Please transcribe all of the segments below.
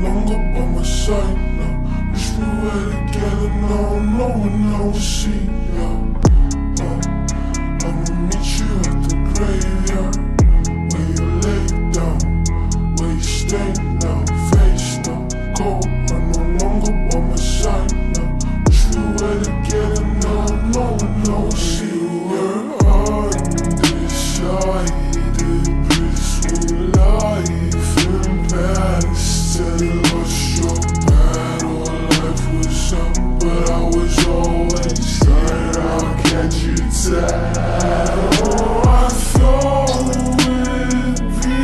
longer by my side now. Wish we were together now, no one will see ya. I'ma meet you at the graveyard, where you lay down, where you stay now, face now, cold. I'm no longer by my side now. Wish we were together now, no one will see ya. On this side, between life and past, tell you lost your battle. Life was up, but I was always right. I'll catch you tight. Oh, I thought we'd be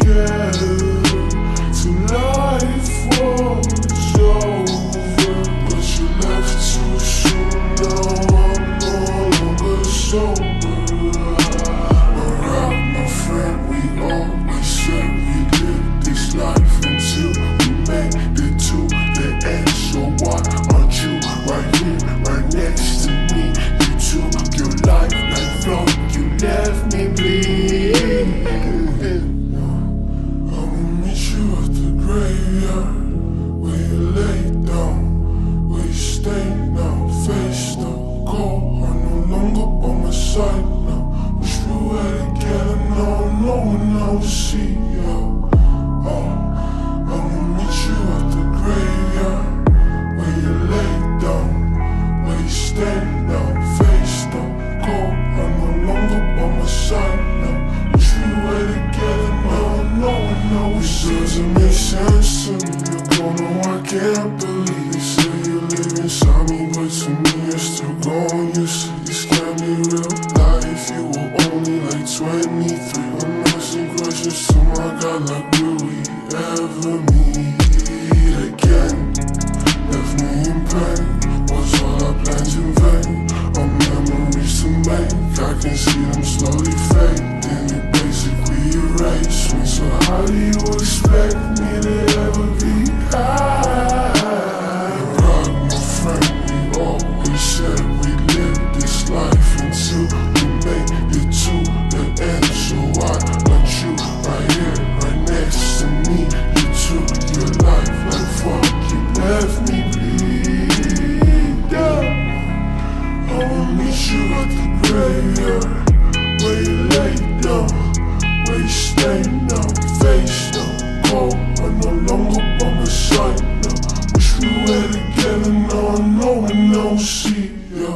together till life was over, but you left too soon. Now I'm no longer sober. Life until we made it to the end. So why aren't you right here, right next to me? You took your life like flow, you left me bleeding. I'ma meet you at the graveyard, where you lay down, where you stay now, face now, cold. I'm no longer by my side now. Wish we were together now, no one will see ya. I'ma meet you at the graveyard, where you lay down, where you stay now, face down, cold. I'm no longer by my side now. Wish we were together now, no one will see. Doesn't make sense to me, you're gone, no I can't believe. They say you live inside me, but to me you're still gone. You see, this can't be real life. You were only like 23. I'm asking questions to my God, like will we ever meet again? Left me in pain, was all our plans in vain? Our memories to make, I can see them slowly fade. Then it basically erased me. So how do you expect me to ever be high? Rock, my friend, we always said we'd live this life until we made it to the end. So why aren't you right here, right next to me? You took your life like fuck, you left me bleeding. I'ma meet you at the graveyard, where you lay down, where you stay now, face now, cold. I'm no longer by my side now. Wish we were together now, no one will see ya.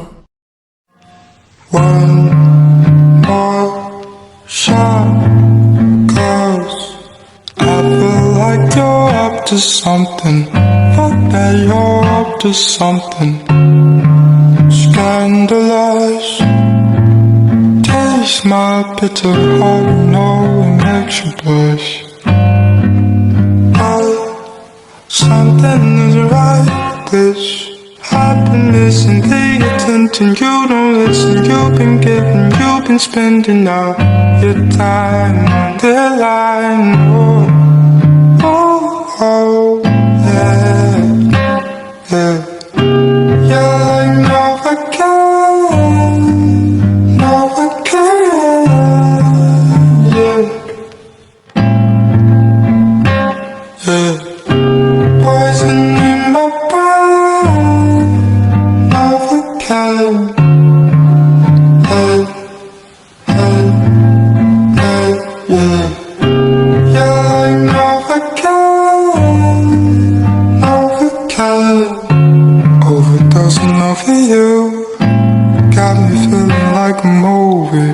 One more shot goes. I feel like you're up to something. Fuck that you're up to something. Scandalized. Taste my bitter heart, know it makes you blush. Something is right. This happiness and the attention. You don't listen. You've been giving. You've been spending all your time on the line. Oh, yeah, yeah. You're like, no, I can't, no, I can't, yeah, yeah. Poison in my brain, no, I can't, hey, hey, hey, yeah. You're like, no, I can't, overdosing over you. Got me feeling like a movie.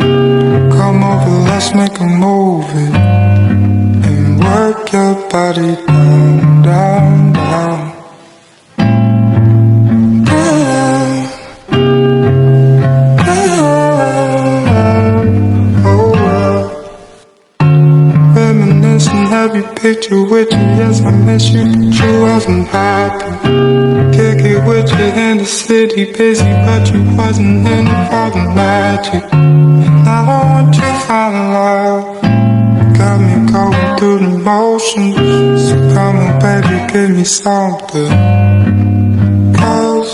Come over, let's make a movie. And work your body down, down, down. Reminiscing every picture with you. Yes, I miss you, but you wasn't happy. Kick it with you in the city, busy, but you wasn't in it for the magic. And I don't want you to fall in love. Got me going through the motions. So come on, baby, give me something. 'Cause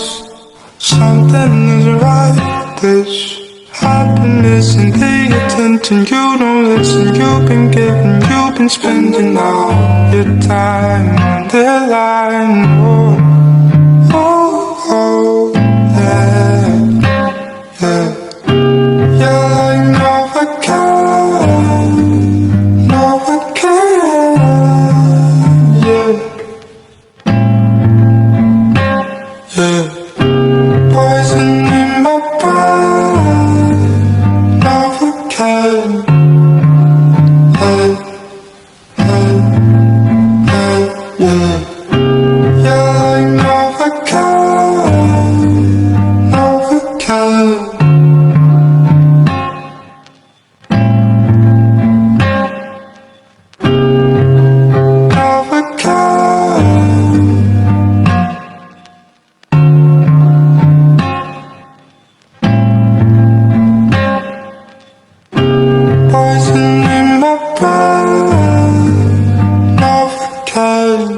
something is right. This happiness and the attention. You don't listen. You've been giving. You've been spending all your time on the line. Oh, oh, oh, yeah, yeah. You're like Novocaine, Novocaine, yeah, yeah. Poison in my brain, Novocaine, hey, hey, hey, yeah. You're like Novocaine, Novocaine. Poison in my brain, Novocaine.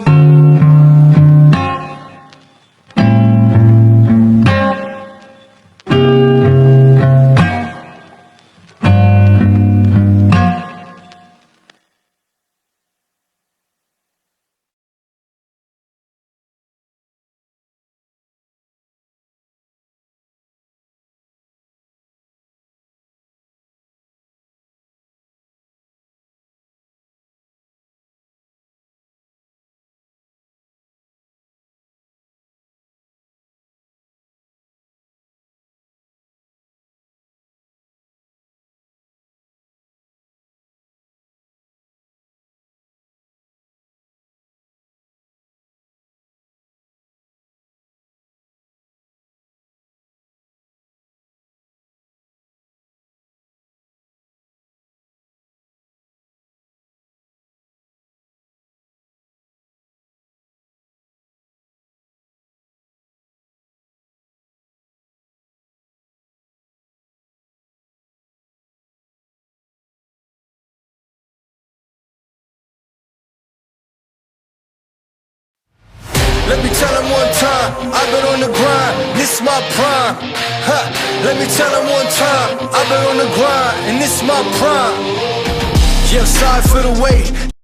Let me tell them one time, I've been on the grind, this my prime. Ha, let me tell them one time, I've been on the grind, and this my prime. Yeah, sorry for the wait,